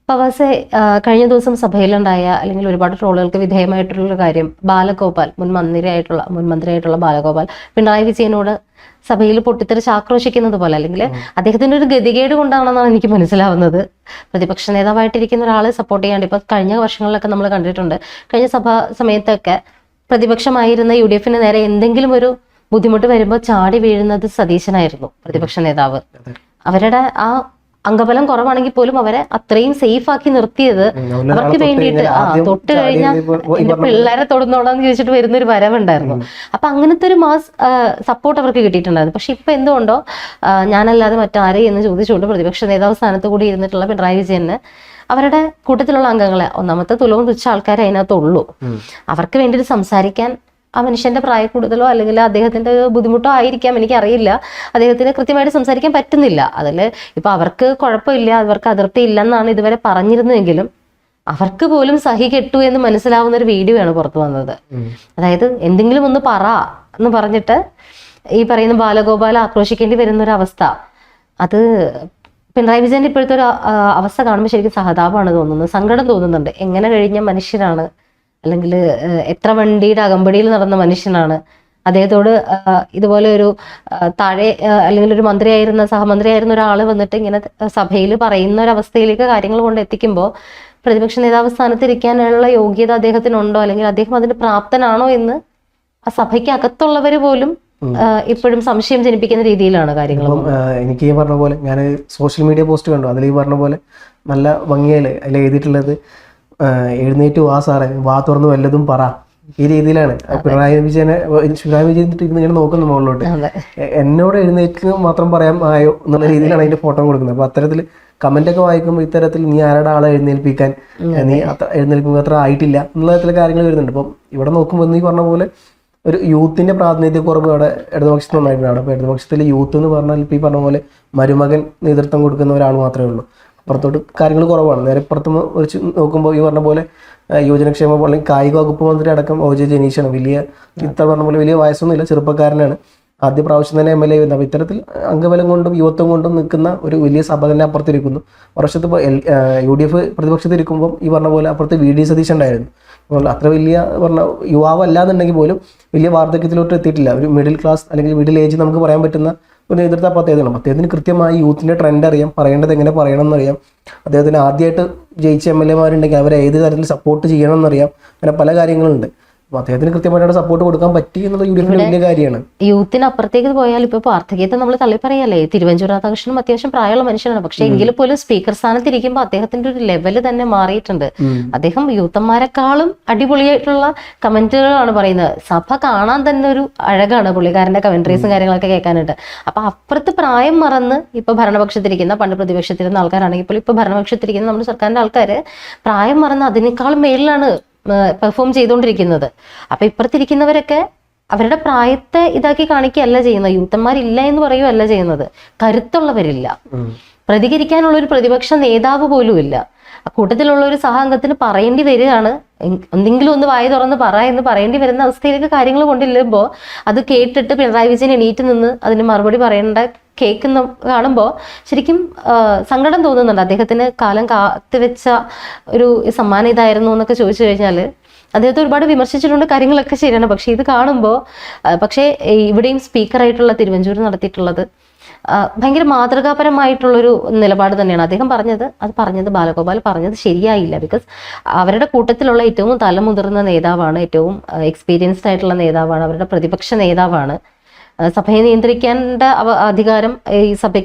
പവാസെ കഴിഞ്ഞ ദിവസം സഭയിലുണ്ടായ അല്ലെങ്കിൽ ഒരുപാട് ട്രോളുകൾക്ക് വിധേയമായിട്ടുള്ള കാര്യം ബാലഗോപാൽ മുൻ മന്ത്രിയായിട്ടുള്ള ബാലഗോപാൽ പിണറായി വിജയനോട് സഭയിൽ പൊട്ടിത്തെറിച്ച് ആക്രോശിക്കുന്നത് പോലെ അല്ലെങ്കിൽ അദ്ദേഹത്തിന്റെ ഒരു ഗതികേട് കൊണ്ടാണെന്നാണ് എനിക്ക് മനസ്സിലാവുന്നത്. പ്രതിപക്ഷ നേതാവായിട്ടിരിക്കുന്ന ഒരാളെ സപ്പോർട്ട് ചെയ്യാണ്ട് ഇപ്പൊ കഴിഞ്ഞ വർഷങ്ങളിലൊക്കെ നമ്മൾ കണ്ടിട്ടുണ്ട്. കഴിഞ്ഞ സഭാ സമയത്തൊക്കെ പ്രതിപക്ഷമായിരുന്ന UDF നേരെ എന്തെങ്കിലും ഒരു ബുദ്ധിമുട്ട് വരുമ്പോൾ ചാടി വീഴുന്നത് സതീശനായിരുന്നു പ്രതിപക്ഷ നേതാവ്. അവരുടെ ആ അംഗബലം കുറവാണെങ്കിൽ പോലും അവരെ അത്രയും സേഫ് ആക്കി നിർത്തിയത് അവർക്ക് വേണ്ടിയിട്ട് തൊട്ട് കഴിഞ്ഞാൽ എന്റെ പിള്ളേരെ തൊടുന്നോളാന്ന് ചോദിച്ചിട്ട് വരുന്നൊരു വരവുണ്ടായിരുന്നു. അപ്പൊ അങ്ങനത്തെ ഒരു മാസ് സപ്പോർട്ട് അവർക്ക് കിട്ടിയിട്ടുണ്ടായിരുന്നു. പക്ഷെ ഇപ്പൊ എന്തുകൊണ്ടോ ഞാനല്ലാതെ മറ്റാരെ എന്ന് ചോദിച്ചുകൊണ്ട് പ്രതിപക്ഷ നേതാവ് സ്ഥാനത്ത് കൂടി ഇരുന്നിട്ടുള്ള പിണറായി വിജയന് അവരുടെ കൂട്ടത്തിലുള്ള അംഗങ്ങളെ ഒന്നാമത്തെ തുലവും തുച്ഛ ആൾക്കാരെ അതിനകത്തുള്ളൂ. അവർക്ക് വേണ്ടിയിട്ട് സംസാരിക്കാൻ ആ മനുഷ്യന്റെ പ്രായക്കൂടുതലോ അല്ലെങ്കിൽ അദ്ദേഹത്തിന്റെ ബുദ്ധിമുട്ടോ ആയിരിക്കാം, എനിക്കറിയില്ല. അദ്ദേഹത്തിന് കൃത്യമായിട്ട് സംസാരിക്കാൻ പറ്റുന്നില്ല. അതിൽ ഇപ്പൊ അവർക്ക് കുഴപ്പമില്ല, അവർക്ക് അതിർത്തി ഇല്ലെന്നാണ് ഇതുവരെ പറഞ്ഞിരുന്നതെങ്കിലും അവർക്ക് പോലും സഹി കെട്ടു എന്ന് മനസ്സിലാവുന്ന ഒരു വീഡിയോ ആണ് പുറത്തു വന്നത്. അതായത് എന്തെങ്കിലും ഒന്ന് പറ എന്ന് പറഞ്ഞിട്ട് ഈ പറയുന്ന ബാലഗോപാൽ ആക്രോശിക്കേണ്ടി വരുന്ന ഒരു അവസ്ഥ, അത് പിണറായി വിജയന്റെ ഇപ്പോഴത്തെ ഒരു അവസ്ഥ കാണുമ്പോൾ ശരിക്കും സഹതാപമാണ് തോന്നുന്നത്, സങ്കടം തോന്നുന്നുണ്ട്. എങ്ങനെ കഴിഞ്ഞ മനുഷ്യനാണ്, അല്ലെങ്കിൽ എത്ര വണ്ടിയുടെ അകമ്പടിയിൽ നടന്ന മനുഷ്യനാണ്. അദ്ദേഹത്തോട് ഇതുപോലെ ഒരു താഴെ അല്ലെങ്കിൽ ഒരു മന്ത്രിയായിരുന്ന സഹമന്ത്രിയായിരുന്ന ഒരാൾ വന്നിട്ട് ഇങ്ങനെ സഭയിൽ പറയുന്ന ഒരവസ്ഥയിലേക്ക് കാര്യങ്ങൾ കൊണ്ട് എത്തിക്കുമ്പോൾ പ്രതിപക്ഷ നേതാവ് സ്ഥാനത്തിരിക്കാനുള്ള യോഗ്യത അദ്ദേഹത്തിനുണ്ടോ, അല്ലെങ്കിൽ അദ്ദേഹം അതിന് പ്രാപ്തനാണോ എന്ന് ആ സഭയ്ക്ക് അകത്തുള്ളവർ പോലും ഇപ്പോഴും സംശയം ജനിപ്പിക്കുന്ന രീതിയിലാണ് കാര്യങ്ങൾ. എനിക്ക് ഈ പറഞ്ഞ പോലെ ഞാൻ സോഷ്യൽ മീഡിയ പോസ്റ്റ് കണ്ടു. അതിൽ ഈ പറഞ്ഞ പോലെ നല്ല ഭംഗിയായി അതിൽ എഴുതിയിട്ടുള്ളത് എഴുന്നേറ്റ് വാ സാറേ, വാ തുറന്ന് വല്ലതും പറ, ഈ രീതിയിലാണ് പിണറായി വിജയൻ ഇങ്ങനെ നോക്കുന്നു മുകളിലോട്ട്. എന്നോട് എഴുന്നേറ്റ് മാത്രം പറയാൻ ആയോ എന്നുള്ള രീതിയിലാണ് അതിന്റെ ഫോട്ടോ കൊടുക്കുന്നത്. അപ്പൊ അത്തരത്തിൽ കമന്റ് ഒക്കെ വായിക്കുമ്പോൾ ഇത്തരത്തിൽ നീ ആരുടെ ആളെ എഴുന്നേൽപ്പിക്കാൻ, നീ എഴുന്നേൽക്കുമ്പോൾ അത്ര ആയിട്ടില്ല എന്നുള്ള തരത്തിലുള്ള കാര്യങ്ങൾ വരുന്നുണ്ട്. അപ്പം ഇവിടെ നോക്കുമ്പോൾ നീ പറഞ്ഞ പോലെ ഒരു യൂത്തിന്റെ പ്രാതിനിധ്യക്കുറവ് അവിടെ ഇടതുപക്ഷത്തിൽ നന്നായിട്ടുണ്ട്. അപ്പോൾ ഇടതുപക്ഷത്തിൽ യൂത്ത് എന്ന് പറഞ്ഞാൽ ഇപ്പം ഈ പറഞ്ഞ പോലെ മരുമകൻ നേതൃത്വം കൊടുക്കുന്ന ഒരാൾ മാത്രമേ ഉള്ളൂ. അപ്പുറത്തോട്ട് കാര്യങ്ങൾ കുറവാണ്. നേരെ പുറത്ത് വെച്ച് നോക്കുമ്പോൾ ഈ പറഞ്ഞ പോലെ യുവജനക്ഷേമ അല്ലെങ്കിൽ കായിക വകുപ്പ് മന്ത്രി അടക്കം OJ ജനീഷാണ്. ഇത്ര പറഞ്ഞ പോലെ വലിയ വയസ്സൊന്നുമില്ല, ചെറുപ്പക്കാരനാണ്. ആദ്യ പ്രാവശ്യം തന്നെ MLA വരുന്നത്. അപ്പോൾ ഇത്തരത്തിൽ അംഗബലം കൊണ്ടും യുവത്വം കൊണ്ടും നിൽക്കുന്ന ഒരു വലിയ സഭ തന്നെ അപ്പുറത്തിരിക്കുന്നു. വർഷത്ത് ഇപ്പോൾ UDF പ്രതിപക്ഷത്തിരിക്കുമ്പം ഈ പറഞ്ഞ പോലെ അപ്പുറത്ത് VD സതീശൻ ഉണ്ടായിരുന്നു. അത്ര വലിയ പറഞ്ഞ യുവാവല്ലാന്നുണ്ടെങ്കിൽ പോലും വലിയ വാർദ്ധക്യത്തിലോട്ട് എത്തിയിട്ടില്ല. ഒരു മിഡിൽ ക്ലാസ് അല്ലെങ്കിൽ മിഡിൽ ഏജ് നമുക്ക് പറയാൻ പറ്റുന്ന ഒരു നേതൃത്വം അപ്പോൾ അദ്ദേഹത്തിന് കൃത്യമായി യൂത്തിൻ്റെ ട്രെൻഡ് അറിയാം, പറയേണ്ടത് എങ്ങനെ പറയണം എന്നറിയാം. അദ്ദേഹത്തിന് ആദ്യമായിട്ട് ജയിച്ച MLA മാരുണ്ടെങ്കിൽ അവരെ ഏത് തരത്തിൽ സപ്പോർട്ട് ചെയ്യണം എന്നറിയാം. അങ്ങനെ പല കാര്യങ്ങളുണ്ട്. അപ്പോൾ അദ്ദേഹത്തിന് കൃത്യമായിട്ട് സപ്പോർട്ട് കൊടുക്കാൻ പറ്റി എന്നുള്ള UDF വലിയ കാര്യമാണ്. യൂത്തിന് അപ്പുറത്തേക്ക് പോയാൽ ഇപ്പൊ വാർദ്ധക്യത്തെ നമ്മൾ തള്ളി പറയല്ലേ. തിരുവഞ്ചൂർ രാധാകൃഷ്ണനും അത്യാവശ്യം പ്രായമുള്ള മനുഷ്യനാണ്. പക്ഷെ എങ്കിൽ പോലും സ്പീക്കർ സ്ഥാനത്തിരിക്കുമ്പോൾ അദ്ദേഹത്തിന്റെ ഒരു ലെവല് തന്നെ മാറിയിട്ടുണ്ട്. അദ്ദേഹം യൂത്തന്മാരെക്കാളും അടിപൊളിയായിട്ടുള്ള കമന്റുകളാണ് പറയുന്നത്. സഭ കാണാൻ തന്നെ ഒരു അഴകാണ് പുള്ളിക്കാരന്റെ കമന്ററീസും കാര്യങ്ങളൊക്കെ കേൾക്കാനായിട്ട്. അപ്പൊ അപ്പുറത്ത് പ്രായം മറന്ന് ഇപ്പൊ ഭരണപക്ഷത്തിരിക്കുന്ന, പണ്ട് പ്രതിപക്ഷത്തിരുന്ന ആൾക്കാരാണെങ്കിൽ ഇപ്പോൾ ഇപ്പൊ ഭരണപക്ഷത്തിരിക്കുന്ന നമ്മുടെ സർക്കാരിന്റെ ആൾക്കാര് പ്രായം മറന്ന് അതിനേക്കാളും മേളിലാണ് പെർഫോം ചെയ്തുകൊണ്ടിരിക്കുന്നത്. അപ്പൊ ഇപ്പുറത്തിരിക്കുന്നവരൊക്കെ അവരുടെ പ്രായത്തെ ഇതാക്കി കാണിക്കുകയല്ല ചെയ്യുന്നത്. യൂത്തന്മാരില്ല എന്ന് പറയുകയല്ല ചെയ്യുന്നത്, കരുത്തുള്ളവരില്ല, പ്രതികരിക്കാനുള്ള ഒരു പ്രതിപക്ഷ നേതാവ് പോലും ഇല്ല. കൂട്ടത്തിലുള്ള ഒരു സഹാംഗത്തിന് പറയേണ്ടി വരികയാണ്, എന്തെങ്കിലും ഒന്ന് വായ തുറന്ന് എന്ന് പറയേണ്ടി വരുന്ന അവസ്ഥയിലേക്ക് കാര്യങ്ങൾ കൊണ്ടില്ലുമ്പോൾ അത് കേട്ടിട്ട് പിണറായി വിജയൻ എണീറ്റ് നിന്ന് അതിന് മറുപടി പറയേണ്ട കേൾക്കുന്ന കാണുമ്പോൾ ശരിക്കും സങ്കടം തോന്നുന്നുണ്ട്. അദ്ദേഹത്തിന് കാലം കാത്തുവെച്ച ഒരു സമ്മാനം ഇതായിരുന്നു എന്നൊക്കെ ചോദിച്ചു കഴിഞ്ഞാൽ അദ്ദേഹത്തെ ഒരുപാട് വിമർശിച്ചിട്ടുണ്ട്, കാര്യങ്ങളൊക്കെ ശരിയാണ്. പക്ഷെ ഇത് കാണുമ്പോൾ പക്ഷേ ഇവിടെയും സ്പീക്കറായിട്ടുള്ള തിരുവഞ്ചൂർ നടത്തിയിട്ടുള്ളത് ഭയങ്കര മാതൃകാപരമായിട്ടുള്ളൊരു നിലപാട് തന്നെയാണ്. അദ്ദേഹം പറഞ്ഞത് ബാലഗോപാൽ പറഞ്ഞത് ശരിയായില്ല. ബിക്കോസ് അവരുടെ കൂട്ടത്തിലുള്ള ഏറ്റവും തലമുതിർന്ന നേതാവാണ്, ഏറ്റവും എക്സ്പീരിയൻസ്ഡ് ആയിട്ടുള്ള നേതാവാണ്, അവരുടെ പ്രതിപക്ഷ നേതാവാണ്. സഭയെ നിയന്ത്രിക്കേണ്ട അധികാരം ഈ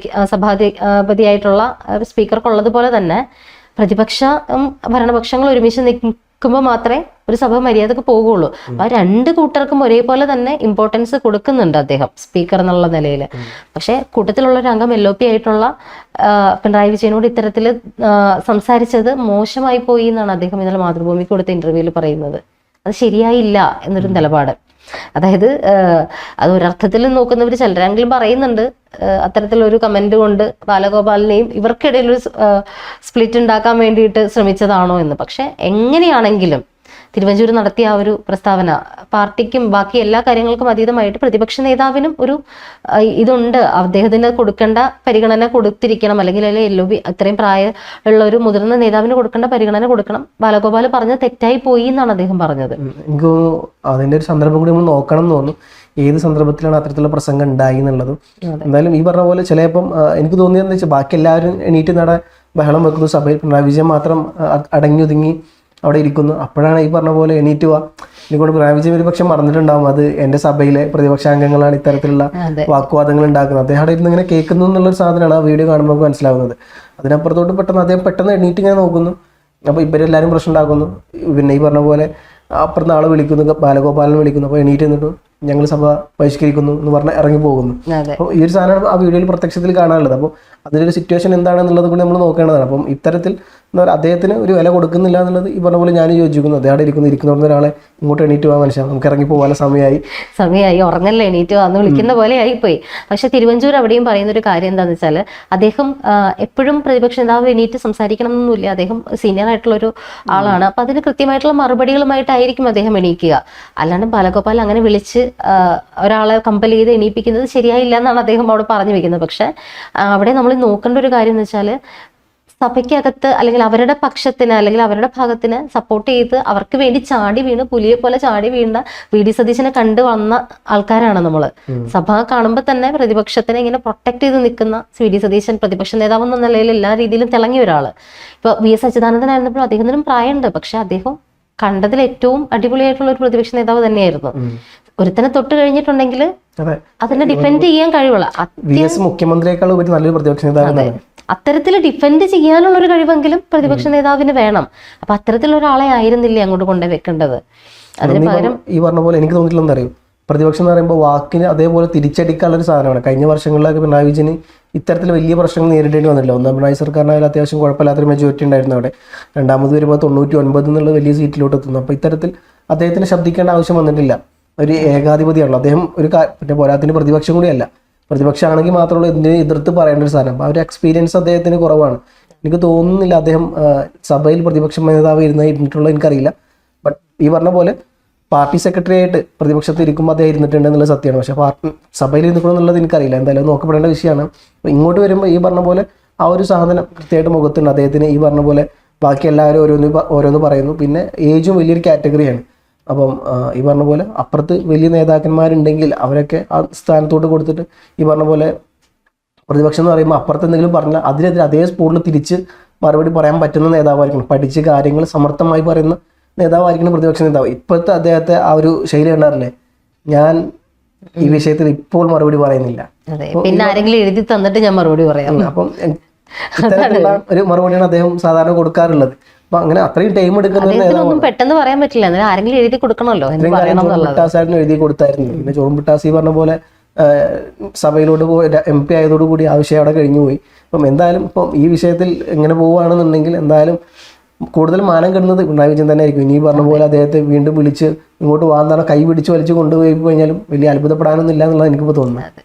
സഭാധിപതിയായിട്ടുള്ള സ്പീക്കർക്കുള്ളതുപോലെ തന്നെ പ്രതിപക്ഷ ഭരണപക്ഷങ്ങൾ ഒരുമിച്ച് നിൽക്കുമ്പോൾ മാത്രമേ ഒരു സഭ മര്യാദക്ക് പോകുള്ളൂ. ആ രണ്ട് കൂട്ടർക്കും ഒരേപോലെ തന്നെ ഇമ്പോർട്ടൻസ് കൊടുക്കുന്നുണ്ട് അദ്ദേഹം സ്പീക്കർ എന്നുള്ള നിലയിൽ. പക്ഷെ കൂട്ടത്തിലുള്ള ഒരു അംഗം LOP ആയിട്ടുള്ള പിണറായി വിജയനോട് ഇത്തരത്തിൽ സംസാരിച്ചത് മോശമായി പോയി എന്നാണ് അദ്ദേഹം ഇന്നലെ മാതൃഭൂമിക്ക് കൊടുത്ത ഇന്റർവ്യൂവിൽ പറയുന്നത്. അത് ശരിയായില്ല എന്നൊരു നിലപാട്. അതായത് അത് ഒരർത്ഥത്തിൽ നോക്കുന്നവർ ചിലരെങ്കിലും പറയുന്നുണ്ട് അത്തരത്തിലൊരു കമന്റ് കൊണ്ട് ബാലഗോപാലിനെയും ഇവർക്കിടയിൽ ഒരു സ്പ്ലിറ്റ് ഉണ്ടാക്കാൻ വേണ്ടിയിട്ട് ശ്രമിച്ചതാണോ എന്ന്. പക്ഷെ എങ്ങനെയാണെങ്കിലും തിരുവഞ്ചൂർ നടത്തിയ ആ ഒരു പ്രസ്താവന പാർട്ടിക്കും ബാക്കി എല്ലാ കാര്യങ്ങൾക്കും അതീതമായിട്ട് പ്രതിപക്ഷ നേതാവിനും ഒരു ഇതുണ്ട്, അദ്ദേഹത്തിന് കൊടുക്കേണ്ട പരിഗണന കൊടുത്തിരിക്കണം, അല്ലെങ്കിൽ LOB അത്രയും പ്രായമുള്ള ഒരു മുതിർന്ന നേതാവിന് കൊടുക്കേണ്ട പരിഗണന കൊടുക്കണം. ബാലഗോപാൽ പറഞ്ഞത് തെറ്റായി പോയി എന്നാണ് അദ്ദേഹം പറഞ്ഞത്. എനിക്ക് അതിന്റെ ഒരു സന്ദർഭം കൂടി നമ്മൾ നോക്കണം എന്ന് തോന്നുന്നു, ഏത് സന്ദർഭത്തിലാണ് അത്തരത്തിലുള്ള പ്രസംഗം ഉണ്ടായി എന്നുള്ളതും. എന്തായാലും ഈ പറഞ്ഞ പോലെ ചിലപ്പം എനിക്ക് തോന്നിയതെന്ന് വെച്ചാൽ ബാക്കി എല്ലാവരും എണീറ്റ് ബഹളം വെക്കുന്നു, സഭയിൽ പിണറായി വിജയൻ മാത്രം അടങ്ങി ഒതുങ്ങി അവിടെ ഇരിക്കുന്നു. അപ്പോഴാണ് ഈ പറഞ്ഞ പോലെ എണീറ്റ് പോവാ. എനിക്കൊണ്ട് പിണറായി വിജയൻ ഒരു പക്ഷെ മറന്നിട്ടുണ്ടാവും, അത് എൻ്റെ സഭയിലെ പ്രതിപക്ഷാംഗങ്ങളാണ് ഇത്തരത്തിലുള്ള വാക്കുവാദങ്ങൾ ഉണ്ടാക്കുന്നത്. അദ്ദേഹം അവിടെ ഇരുന്ന് ഇങ്ങനെ കേൾക്കുന്നു എന്നുള്ളൊരു സാധനമാണ് ആ വീഡിയോ കാണുമ്പോൾ നമുക്ക് മനസ്സിലാവുന്നത്. അതിനപ്പുറത്തോട്ട് അദ്ദേഹം പെട്ടെന്ന് എണീറ്റ് ഇങ്ങനെ നോക്കുന്നു. അപ്പോൾ ഇവരെല്ലാവരും പ്രശ്നം ഉണ്ടാക്കുന്നു. പിന്നെ ഈ പറഞ്ഞ പോലെ അപ്പുറത്ത് ആളെ വിളിക്കുന്നു, ബാലഗോപാലനെ വിളിക്കുന്നു. അപ്പോൾ എണീറ്റ് നിന്നിട്ട് ഞങ്ങൾ സഭ ബഹിഷ്കരിക്കുന്നു എന്ന് പറഞ്ഞ് ഇറങ്ങി പോകുന്നു. അപ്പോൾ ഈ ഒരു സാധനമാണ് ആ വീഡിയോയിൽ പ്രത്യക്ഷത്തിൽ കാണാനുള്ളത്. അപ്പോൾ അതിലൊരു സിറ്റുവേഷൻ എന്താണെന്നുള്ളത് കൂടി നമ്മൾ നോക്കേണ്ടതാണ്. അപ്പം ഇത്തരത്തിൽ എന്താ പറയുക, അദ്ദേഹത്തിന് ഒരു വില കൊടുക്കുന്നില്ല എന്നുള്ളത് ഈ പറഞ്ഞ പോലെ ഞാൻ യോജിക്കുന്നു. അദ്ദേഹം ഇരിക്കുന്ന ഒരാളെ ഇങ്ങോട്ട് എണീറ്റ് പോകാൻ മനുഷ്യൻ, നമുക്ക് ഇറങ്ങി പോകാനുള്ള സമയമായി ഉറങ്ങല്ലേ എണീറ്റ് വന്ന് വിളിക്കുന്ന പോലെ ആയിപ്പോയി. പക്ഷെ തിരുവഞ്ചൂർ അവിടെയും പറയുന്ന ഒരു കാര്യം എന്താണെന്ന് വെച്ചാൽ, അദ്ദേഹം എപ്പോഴും പ്രതിപക്ഷ നേതാവ് എണീറ്റ് സംസാരിക്കണം എന്നൊന്നുമില്ല, അദ്ദേഹം സീനിയർ ആയിട്ടുള്ള ഒരു ആളാണ്. അപ്പൊ അതിന് കൃത്യമായിട്ടുള്ള മറുപടികളുമായിട്ടായിരിക്കും അദ്ദേഹം എണീക്കുക. അല്ലാണ്ട് ബാലഗോപാൽ അങ്ങനെ വിളിച്ച് ഒരാളെ കമ്പൽ ചെയ്ത് എണീപ്പിക്കുന്നത് ശരിയായില്ല എന്നാണ് അദ്ദേഹം അവിടെ പറഞ്ഞു വെക്കുന്നത്. പക്ഷെ അവിടെ നമ്മൾ നോക്കേണ്ട ഒരു കാര്യം എന്ന് വെച്ചാൽ, സഭയ്ക്കകത്ത് അല്ലെങ്കിൽ അവരുടെ പക്ഷത്തിന് അല്ലെങ്കിൽ അവരുടെ ഭാഗത്തിന് സപ്പോർട്ട് ചെയ്ത് അവർക്ക് വേണ്ടി ചാടി വീണ് പുലിയെ പോലെ ചാടി വീണ VD സതീശനെ കണ്ടു വന്ന ആൾക്കാരാണ് നമ്മള്. സഭ കാണുമ്പോൾ തന്നെ പ്രതിപക്ഷത്തിനെ ഇങ്ങനെ പ്രൊട്ടക്ട് ചെയ്ത് നിൽക്കുന്ന VD സതീശൻ പ്രതിപക്ഷ നേതാവ് എന്ന നിലയിൽ എല്ലാ രീതിയിലും തിളങ്ങിയ ഒരാള്. ഇപ്പൊ VS അച്യുതാനന്ദനായിരുന്നപ്പോഴും അദ്ദേഹത്തിനും പ്രായമുണ്ട്, പക്ഷെ അദ്ദേഹം കണ്ടതിൽ ഏറ്റവും അടിപൊളിയായിട്ടുള്ള ഒരു പ്രതിപക്ഷ നേതാവ് തന്നെയായിരുന്നു. ഒരുത്തനെ തൊട്ട് കഴിഞ്ഞിട്ടുണ്ടെങ്കിൽ അതിനെ ഡിഫെൻഡ് ചെയ്യാൻ കഴിവുള്ള മുഖ്യമന്ത്രിയേക്കാൾ നല്ലൊരു പ്രതിപക്ഷ നേതാവ്, അത്തരത്തിൽ ഡിഫെൻഡ് ചെയ്യാനുള്ള ഒരു കഴിവെങ്കിലും പ്രതിപക്ഷ നേതാവിന് വേണം. അപ്പൊ അത്തരത്തിലുള്ള ഒരാളെ ആയിരുന്നില്ലേ അങ്ങോട്ട് കൊണ്ടു വെക്കേണ്ടത്. അതിന് പകരം ഈ പറഞ്ഞ പോലെ എനിക്ക് തോന്നിയിട്ടുള്ള എന്താ അറിയും, പ്രതിപക്ഷം എന്ന് പറയുമ്പോൾ വാക്കിന് അതേപോലെ തിരിച്ചടിക്കാനുള്ള ഒരു സാധനമാണ്. കഴിഞ്ഞ വർഷങ്ങളിലൊക്കെ പിണറായി വിജയന് ഇത്തരത്തിൽ വലിയ പ്രശ്നങ്ങൾ നേരിടേണ്ടി വന്നില്ല. ഒന്നാം പിണറായി സർക്കാരിനായാലും അത്യാവശ്യം കുഴപ്പമില്ലാത്തൊരു മെജോറിറ്റി ഉണ്ടായിരുന്നു അവിടെ. രണ്ടാമത് വരുമ്പോൾ 99 എന്നുള്ള വലിയ സീറ്റിലോട്ട് എത്തുന്നു. അപ്പോൾ ഇത്തരത്തിൽ അദ്ദേഹത്തിന് ശബ്ദിക്കേണ്ട ആവശ്യം വന്നിട്ടില്ല. ഒരു ഏകാധിപതിയാണല്ലോ അദ്ദേഹം. പിന്നെ പോരാത്തിന് പ്രതിപക്ഷം കൂടിയല്ല, പ്രതിപക്ഷമാണെങ്കിൽ മാത്രമുള്ള ഇതിനെ എതിർത്ത് പറയേണ്ട ഒരു സാധനം. ആ ഒരു എക്സ്പീരിയൻസ് അദ്ദേഹത്തിന് കുറവാണ്. എനിക്ക് തോന്നുന്നില്ല അദ്ദേഹം സഭയിൽ പ്രതിപക്ഷ നേതാവ് ഇരുന്നിട്ടുള്ള എനിക്കറിയില്ല. ബട്ട് ഈ പറഞ്ഞ പോലെ പാർട്ടി സെക്രട്ടറി ആയിട്ട് പ്രതിപക്ഷത്ത് ഇരിക്കുമ്പോൾ അദ്ദേഹം ഇരുന്നിട്ടുണ്ട് എന്നുള്ള സത്യമാണ്. പക്ഷേ പാർട്ടി സഭയിൽ ഇരുന്നിട്ടുള്ളത് എനിക്കറിയില്ല. എന്തായാലും നോക്കപ്പെടേണ്ട വിഷയമാണ്. അപ്പോൾ ഇങ്ങോട്ട് വരുമ്പോൾ ഈ പറഞ്ഞ പോലെ ആ ഒരു സാധനം കൃത്യമായിട്ട് മുഖത്തുണ്ട് അദ്ദേഹത്തിന്. ഈ പറഞ്ഞ പോലെ ബാക്കി എല്ലാവരും ഓരോന്ന് പറയുന്നു. പിന്നെ ഏജും വലിയൊരു കാറ്റഗറിയാണ്. അപ്പം ഈ പറഞ്ഞ പോലെ അപ്പുറത്ത് വലിയ നേതാക്കന്മാരുണ്ടെങ്കിൽ അവരൊക്കെ ആ സ്ഥാനത്തോട്ട് കൊടുത്തിട്ട് ഈ പറഞ്ഞ പോലെ പ്രതിപക്ഷം എന്ന് പറയുമ്പോൾ അപ്പുറത്ത് എന്തെങ്കിലും പറഞ്ഞാൽ അതിനെതിരെ അതേ സ്പോട്ടിൽ തിരിച്ച് മറുപടി പറയാൻ പറ്റുന്ന നേതാവായിരിക്കണം. പഠിച്ച് കാര്യങ്ങൾ സമർത്ഥമായി പറയുന്ന നേതാവായിരിക്കണം പ്രതിപക്ഷ നേതാവ്. ഇപ്പോഴത്തെ അദ്ദേഹത്തെ ആ ഒരു ശൈലി കണ്ടാറില്ലേ, ഞാൻ ഈ വിഷയത്തിൽ ഇപ്പോൾ മറുപടി പറയുന്നില്ല, പിന്നെ ആരെങ്കിലും എഴുതി തന്നിട്ട് ഞാൻ മറുപടി പറയാം. അപ്പം ഇത്തരത്തിലുള്ള ഒരു മറുപടിയാണ് അദ്ദേഹം സാധാരണ കൊടുക്കാറുള്ളത്. അപ്പൊ അങ്ങനെ അത്രയും ടൈം എടുക്കുന്ന പെട്ടെന്ന് പറയാൻ പറ്റില്ല, ആരെങ്കിലും എഴുതി കൊടുക്കണമല്ലോ. ചോറുംപിട്ടാസായിരുന്നു എഴുതി കൊടുത്തായിരുന്നു. പിന്നെ ചോറുംപിട്ടാസ് ഈ പറഞ്ഞ പോലെ സഭയിലോട്ട് പോയി MP ആയതോടുകൂടി ആ വിഷയം അവിടെ കഴിഞ്ഞു പോയി. അപ്പം എന്തായാലും ഇപ്പം ഈ വിഷയത്തിൽ എങ്ങനെ പോവുകയാണെന്നുണ്ടെങ്കിൽ എന്തായാലും കൂടുതൽ മാനം കെടുന്നത് പിണറായി വിജയൻ തന്നെ ആയിരിക്കും. ഇനി പറഞ്ഞ പോലെ അദ്ദേഹത്തെ വീണ്ടും വിളിച്ച് ഇങ്ങോട്ട് വാങ്ങാൻ കൈ പിടിച്ച് വലിച്ച് കൊണ്ടുപോയി കഴിഞ്ഞാലും വലിയ അത്ഭുതപ്പെടാനൊന്നും ഇല്ല എന്നുള്ളത് എനിക്കിപ്പോൾ തോന്നുന്നു.